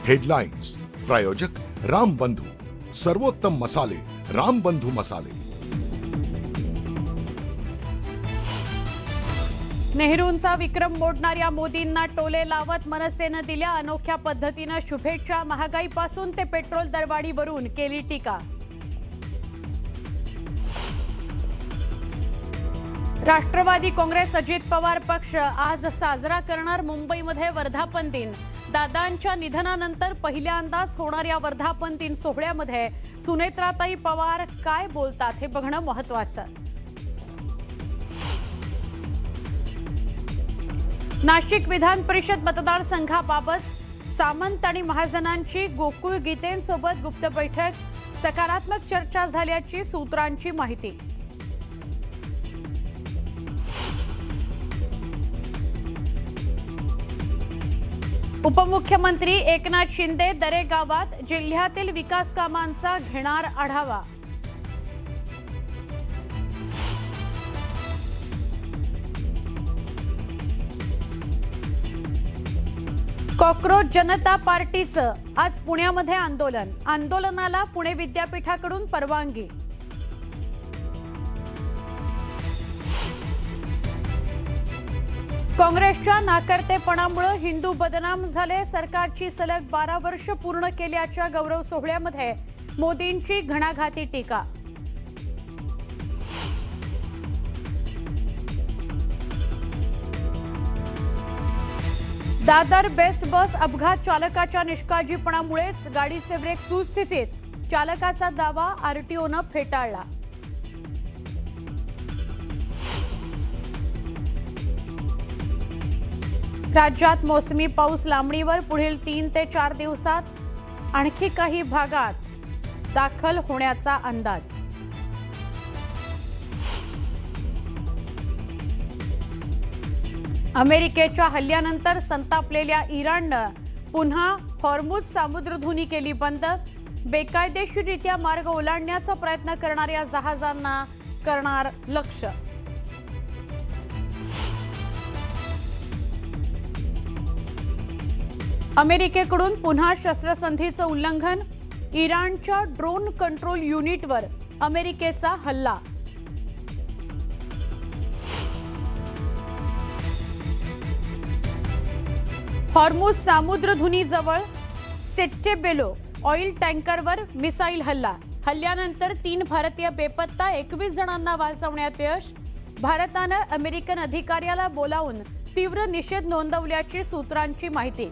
Headlines प्रायोजक राम बंधू, सर्वोत्तम मसाले राम बंधू मसाले। नेहरूंचा विक्रम मोडणाऱ्या मोदींना टोले लावत मनसेनं दिल्या अनोख्या पद्धतीनं शुभेच्छा। महागाईपासून ते पेट्रोल दरवाढीवरून केली टीका। राष्ट्रवादी काँग्रेस अजित पवार पक्ष आज साजरा करणार मुंबईमध्ये वर्धापन दिन। दादांच्या निधनानंतर पहिल्यांदाच होणाऱ्या वर्धापन दिन सोहळ्यामध्ये सुनेत्राताई पवार काय बोलतात हे बघणं महत्त्वाचं। नाशिक विधान परिषद मतदारसंघाबाबत सामंत आणि महाजनांची गोकुळ गीतेंसोबत गुप्त बैठक। सकारात्मक चर्चा झाल्याची सूत्रांची माहिती। उपमुख्यमंत्री एकनाथ शिंदे दरेगावात जिल्ह्यातील विकास कामांचा घेणार आढावा। कॉक्रोच जनता पार्टीचं आज पुण्यामध्ये आंदोलन। आंदोलनाला पुणे विद्यापीठाकडून परवानगी। काँग्रेसच्या नाकर्तेपणामुळे हिंदू बदनाम झाले। सरकारची सलग 12 वर्ष पूर्ण केल्याच्या गौरव सोहळ्यामध्ये मोदींची घणाघाती टीका। दादर बेस्ट बस अपघात चालकाच्या निष्काळजीपणामुळेच गाडीचे ब्रेक सुस्थितीत। चालकाचा दावा आरटीओनं फेटाळला। राज्यात मोसमी पाऊस लांबणीवर। पुढील 3 ते 4 दिवसात आणखी काही भागात दाखल होण्याचा अंदाज। अमेरिकेच्या हल्ल्यानंतर संतापलेल्या इराणनं पुन्हा हॉर्मुझ सामुद्रधुनी केली बंद। बेकायदेशीररित्या मार्ग ओलांडण्याचा प्रयत्न करणाऱ्या जहाजांना करणार लक्ष्य। अमेरिकेकडून पुन्हा शस्त्रसंधीचं उल्लंघन। इराणच्या ड्रोन कंट्रोल युनिटवर अमेरिकेचा हल्ला। हॉर्मुझ सामुद्रधुनीजवळ सेट्टेबेलो ऑइल टँकरवर मिसाईल हल्ला। हल्ल्यानंतर 3 भारतीय बेपत्ता, 21 जणांना वाचवण्यात यश। भारतानं अमेरिकन अधिकाऱ्याला बोलावून तीव्र निषेध नोंदवल्याची सूत्रांची माहिती।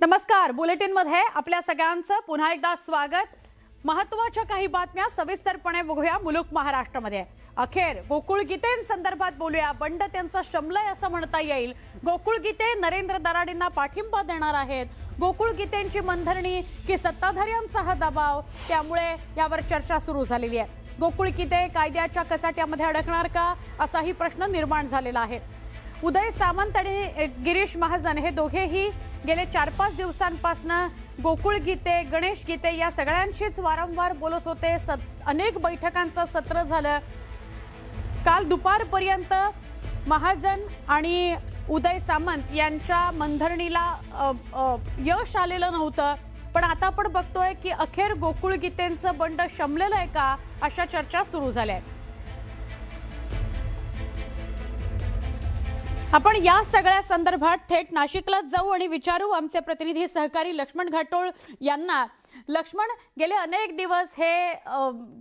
नमस्कार, बुलेटिनमध्ये आपल्या सगळ्यांचं पुन्हा एकदा स्वागत। महत्त्वाच्या काही बातम्या सविस्तरपणे बघूया। मुलुक महाराष्ट्रामध्ये अखेर गोकुळ गीतेंसंदर्भात बोलूया। बंड त्यांचा शमलाय असं म्हणता येईल। गोकुळ गीते नरेंद्र दराडेंना पाठिंबा देणार आहेत। गोकुळ गीतेंची मनधरणी की सत्ताधाऱ्यांचा हा दबाव, त्यामुळे यावर चर्चा सुरू झालेली आहे। गोकुळ गीते कायद्याच्या कचाट्यामध्ये अडकणार का असाही प्रश्न निर्माण झालेला आहे। उदय सामंत आणि गिरीश महाजन हे दोघेही गेले 4-5 दिवसांपासून गोकुळ गीते, गणेश गीते या सगळ्यांशीच वारंवार बोलत होते। अनेक बैठकांचं सत्र झालं। काल दुपारपर्यंत महाजन आणि उदय सामंत यांच्या मनधरणीला यश आलेलं नव्हतं, पण आता आपण बघतोय की अखेर गोकुळ गीतेंचं बंड शमलेलं आहे का अशा चर्चा सुरू झाल्या आहेत। आपण या सगळ्या संदर्भात थेट नाशिकला जाऊ आणि विचारू आमचे प्रतिनिधी सहकारी लक्ष्मण घाटोळ यांना। लक्ष्मण, गेले अनेक दिवस हे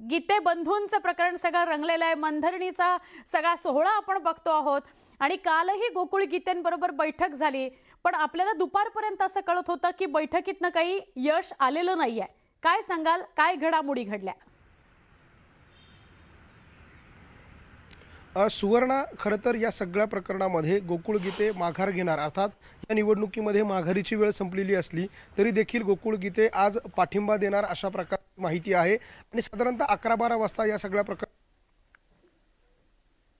गीते बंधूंचं प्रकरण सगळं रंगलेलं आहे। मनधरणीचा सगळा सोहळा आपण बघतो आहोत आणि कालही गोकुळ गीतेंबरोबर बैठक झाली, पण आपल्याला दुपारपर्यंत असं कळत होतं की बैठकीतनं काही यश आलेलं नाहीये। काय सांगाल, काय घडामोडी घडल्या? सुवर्णा, खरं तर या सगळ्या प्रकरणामध्ये गोकुळ गीते माघार घेणार, अर्थात या निवडणुकीमध्ये माघारीची वेळ संपलेली असली तरी देखील गोकुळ गीते आज पाठिंबा देणार अशा प्रकारची माहिती आहे। आणि साधारणतः 11-12 वाजता या सगळ्या प्रकार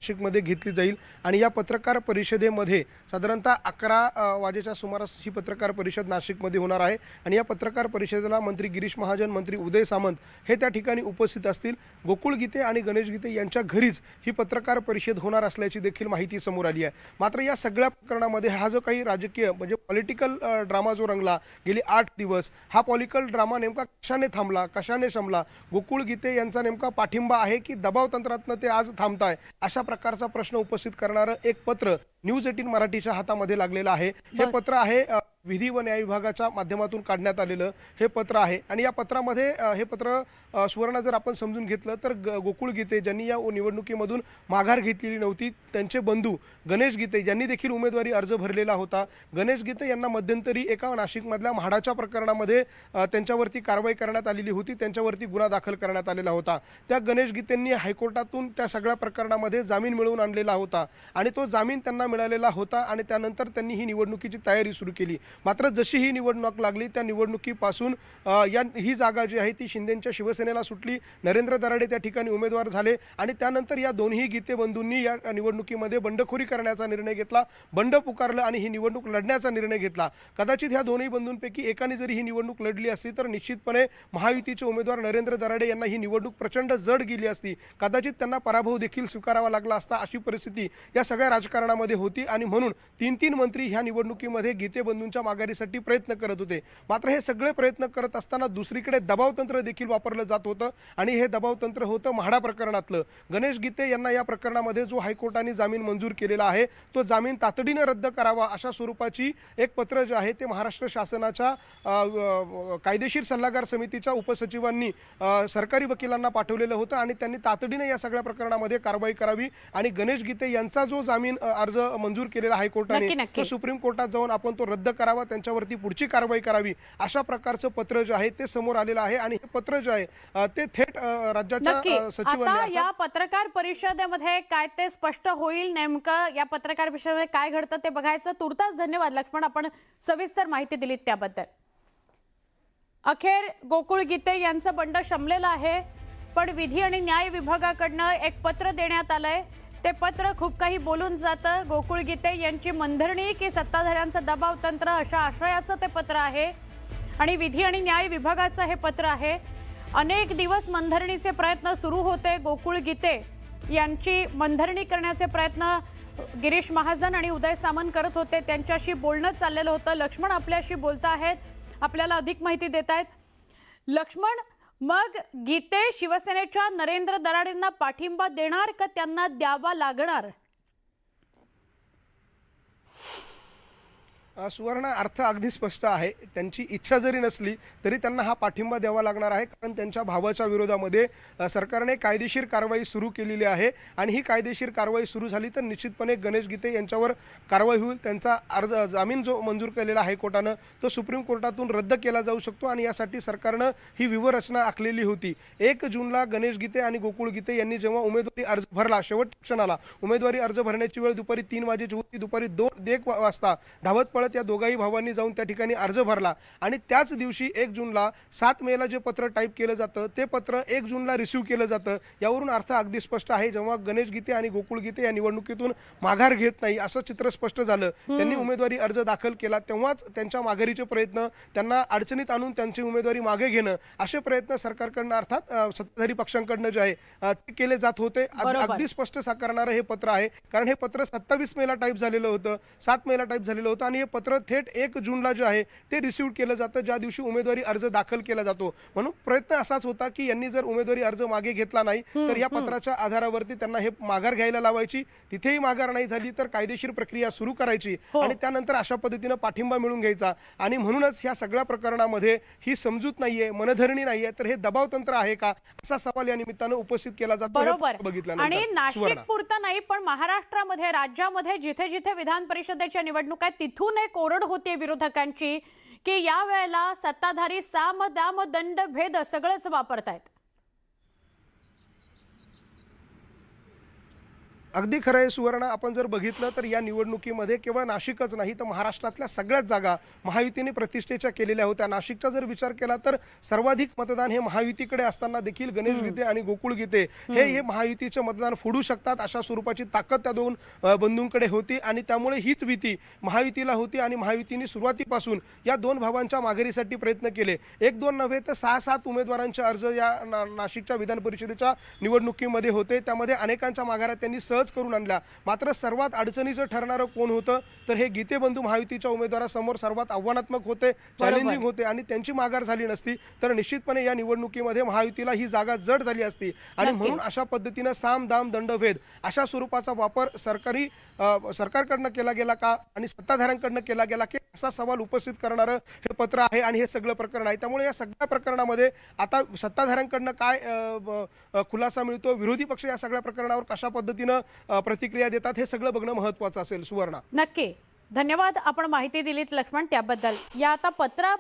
नाशिकमध्ये घेतली जाईल आणि या पत्रकार परिषदेमध्ये साधारणतः 11 वाजेच्या सुमारास ही पत्रकार परिषद नाशिकमध्ये होणार आहे आणि या पत्रकार परिषदेला मंत्री गिरीश महाजन, मंत्री उदय सामंत हे त्या ठिकाणी उपस्थित असतील. गोकुळ गीते आणि गणेश गीते यांच्या घरीच ही पत्रकार परिषद होणार असल्याची देखील माहिती समोर आली आहे. मात्र या सगळ्या प्रकरणामध्ये हा जो काही राजकीय म्हणजे पॉलिटिकल ड्रामा जो रंगला गेली 8 दिवस, हा पॉलिटिकल ड्रामा नेमका कशाने थांबला, कशाने शमला, गोकुळ गीते यांचा नेमका पाठिंबा आहे की दबाव तंत्रातनं ते आज थांबताय, अशा प्रकारचा प्रश्न उपस्थित करणारं एक पत्र न्यूज 18 मराठीच्या हातामध्ये लागलेलं आहे. हे पत्र आहे विधी व न्याय विभागाच्या माध्यमातून काढण्यात आलेलं हे पत्र आहे आणि या पत्रामध्ये हे पत्र सुवर्ण जर आपण समजून घेतलं तर गोकुळ गीते ज्यांनी या निवडणुकीमधून माघार घेतलेली नव्हती, त्यांचे बंधू गणेश गीते ज्यांनी देखील उमेदवारी अर्ज भरलेला होता. गणेश गीते यांना मध्यंतरी एका नाशिकमधल्या म्हाडाच्या प्रकरणामध्ये त्यांच्यावरती कारवाई करण्यात आलेली होती, त्यांच्यावरती गुन्हा दाखल करण्यात आलेला होता. त्या गणेश गीतेंनी हायकोर्टातून त्या सगळ्या प्रकरणामध्ये जामीन मिळवून आणलेला होता आणि तो जामीन त्यांना मिळालेला होता आणि त्यानंतर त्यांनी ही निवडणुकीची तयारी सुरू केली. मात्र जशी ही निवडणूक लागली त्या निवडणुकीपासून ही जागा जी आहे ती शिंदेंच्या शिवसेनेला सुटली. नरेंद्र दराडे त्या ठिकाणी उमेदवार झाले आणि त्यानंतर या दोन्ही गीते बंधूंनी या निवडणुकीमध्ये बंडखोरी करण्याचा निर्णय घेतला, बंड पुकारलं आणि ही निवडणूक लढण्याचा निर्णय घेतला. कदाचित ह्या दोन्ही बंधूंपैकी एकाने जरी ही निवडणूक लढली असती तर निश्चितपणे महायुतीचे उमेदवार नरेंद्र दराडे यांना ही निवडणूक प्रचंड जड गेली असती. कदाचित त्यांना पराभव देखील स्वीकारावा लागला असता, अशी परिस्थिती या सगळ्या राजकारणामध्ये होती आणि म्हणून 3 मंत्री ह्या निवडणुकीमध्ये गीते बंधूंच्या माघारीसाठी प्रयत्न करत होते. मात्र हे सगळे प्रयत्न करत असताना दुसरीकडे दबाव तंत्र देखील वापरलं जात होतं आणि हे दबाव तंत्र होतं म्हाडा प्रकरणातलं. गणेश गीते यांना या प्रकरणामध्ये जो हायकोर्टाने जामीन मंजूर केलेला आहे तो जामीन तातडीने रद्द करावा अशा स्वरूपाची एक पत्र जे आहे ते महाराष्ट्र शासनाच्या कायदेशीर सल्लागार समितीच्या उपसचिवांनी सरकारी वकिलांना पाठवलेलं होतं आणि त्यांनी तातडीने या सगळ्या प्रकरणामध्ये कारवाई करावी आणि गणेश गीते यांचा जो जामीन अर्ज मंजूर केलेला हायकोर्टाने तो सुप्रीम कोर्टात जाऊन आपण तो रद्द करावा, त्यांच्यावरती पुढची कारवाई करावी, अशा प्रकारचं पत्र जे आहे ते समोर आलेलं आहे आणि हे पत्र जे आहे ते थेट राज्याच्या सचिवांनी या पत्रकार परिषदेमध्ये काय ते स्पष्ट होईल, नेमकं या पत्रकार परिषदेमध्ये काय घडतं ते बघायचं. तुर्तास धन्यवाद लक्ष्मण, आपण सविस्तर माहिती दिलीत त्याबद्दल. अखेर गोकुळ गीते यांचं बंड शमलेलं आहे, पण विधी आणि न्याय विभागाकडनं एक पत्र देण्यात आलंय. ते पत्र खूप काही बोलून जातं. गोकुळ गीते यांची मनधरणी की सत्ताधाऱ्यांचं दबाव तंत्र अशा आशयाचं ते पत्र आहे आणि विधी आणि न्याय विभागाचं हे पत्र आहे. अनेक दिवस मनधरणीचे प्रयत्न सुरू होते. गोकुळ गीते यांची मनधरणी करण्याचे प्रयत्न गिरीश महाजन आणि उदय सामंत करत होते. त्यांच्याशी बोलणं चाललेलं होतं. लक्ष्मण आपल्याशी बोलत आहेत, आपल्याला अधिक माहिती देत आहेत. लक्ष्मण, मग गीते शिवसेनेच्या नरेंद्र दराडेंना पाठिंबा देणार का त्यांना द्यावा लागणार? सुवर्ण, अर्थ अगदी स्पष्ट आहे. त्यांची इच्छा जरी नसली तरी त्यांना हा पाठिंबा द्यावा लागणार आहे, कारण त्यांच्या भावाच्या विरोधामध्ये सरकारने कायदेशीर कारवाई सुरू केलेली आहे आणि ही कायदेशीर कारवाई सुरू झाली तर निश्चितपणे गणेश गीते यांच्यावर कारवाई होईल. त्यांचा अर्ज जामीन जो मंजूर केलेला हायकोर्टानं तो सुप्रीम कोर्टातून रद्द केला जाऊ शकतो आणि यासाठी सरकारनं ही व्यूहरचना आखलेली होती. 1 जूनला गणेश गीते आणि गोकुळ गीते यांनी जेव्हा उमेदवारी अर्ज भरला, शेवट क्षणाला उमेदवारी अर्ज भरण्याची वेळ दुपारी 3 वाजेची होती. दुपारी 2-1 वाजता धावत या दोघाही भावांनी जाऊन त्या ठिकाणी अर्ज भरला आणि त्याच दिवशी 1 जूनला 7 मेला जे पत्र टाईप केलं जातं ते पत्र 1 जूनला रिसीव्ह केलं जातं. यावरून अर्थ अगदी स्पष्ट आहे. जेव्हा गणेश गीते आणि गोकुळ गीते या निवडणुकीतून माघार घेत नाही असं चित्र स्पष्ट झालं, त्यांनी उमेदवारी अर्ज दाखल केला, तेव्हाच त्यांच्या माघारीचे प्रयत्न, त्यांना अडचणीत आणून त्यांची उमेदवारी मागे घेणं असे प्रयत्न सरकारकडनं अर्थात सत्ताधारी पक्षांकडनं जे आहे ते केले जात होते. अगदी स्पष्ट साकारणारं हे पत्र आहे, कारण हे पत्र 27 मेला टाईप झालेलं होतं, 7 मेला टाईप झालेलं होतं आणि हे पत्र थेट 1 जूनला जे आहे ते रिसीव्ह केलं जातं, ज्या दिवशी उमेदवारी अर्ज दाखल केला जातो. म्हणून प्रयत्न असाच होता की यांनी जर उमेदवारी अर्ज मागे घेतला नाही तर या पत्राच्या आधारावरती त्यांना हे माघार घ्यायला लावायची. तिथेही माघार नाही झाली तर कायदेशीर प्रक्रिया सुरू करायची आणि त्यानंतर अशा पद्धतीने पाठिंबा मिळून घ्यायचा. आणि म्हणूनच या सगळ्या प्रकरणामध्ये ही समजूत नाहीये, मनधरणी नाहीये, तर हे दबाव तंत्र आहे का असा सवाल या निमित्तानं उपस्थित केला जातो. बरोबर. आणि नाशिक पुरता नाही पण महाराष्ट्रामध्ये, राज्यामध्ये जिथे जिथे विधान परिषदेच्या निवडणूक आहेत तिथून एक ओरड होते विरोधकांची की या वेळेला सत्ताधारी साम दाम दंड भेद सगळंच वापरतायत. अगदी खरं आहे सुवर्ण. आपण जर बघितलं तर या निवडणुकीमध्ये केवळ नाशिकच नाही तर महाराष्ट्रातल्या सगळ्याच जागा महायुतीने प्रतिष्ठेच्या केलेल्या होत्या. नाशिकचा जर विचार केला तर सर्वाधिक मतदान हे महायुतीकडे असताना देखील गणेश गीते आणि गोकुळ गीते हे महायुतीचे मतदान फोडू शकतात अशा स्वरूपाची ताकद त्या दोन बंधूंकडे होती आणि त्यामुळे हीच भीती महायुतीला होती आणि महायुतीने सुरुवातीपासून या दोन भावांच्या माघारीसाठी प्रयत्न केले. एक दोन नव्हे तर 6-7 उमेदवारांचे अर्ज या नाशिकच्या विधान परिषदेच्या निवडणुकीमध्ये होते. त्यामध्ये अनेकांच्या माघाऱ्या त्यांनी सहज करून आणल्या. मात्र सर्वात अडचणीचं ठरणारं कोण होतं तर हे गीते बंधू महायुतीच्या उमेदवारासमोर सर्वात आव्हानात्मक होते, चॅलेंजिंग होते आणि त्यांची माघार झाली नसती तर निश्चितपणे या निवडणुकीमध्ये महायुतीला ही जागा जड झाली असती. आणि म्हणून अशा पद्धतीनं साम दाम दंडभेद अशा स्वरूपाचा वापर सरकारकडनं केला गेला का आणि सत्ताधाऱ्यांकडनं केला गेला की असा सवाल उपस्थित करणारं हे पत्र आहे आणि हे सगळं प्रकरण आहे. त्यामुळे या सगळ्या प्रकरणामध्ये आता सत्ताधाऱ्यांकडनं काय खुलासा मिळतो, विरोधी पक्ष या सगळ्या प्रकरणावर कशा पद्धतीनं प्रतिक्रिया देतात हे सगळं बघणं महत्त्वाचं असेल. सुवर्णा, नक्की धन्यवाद. आपण माहिती दिलीत लक्ष्मण त्याबद्दल. या आता पत्रा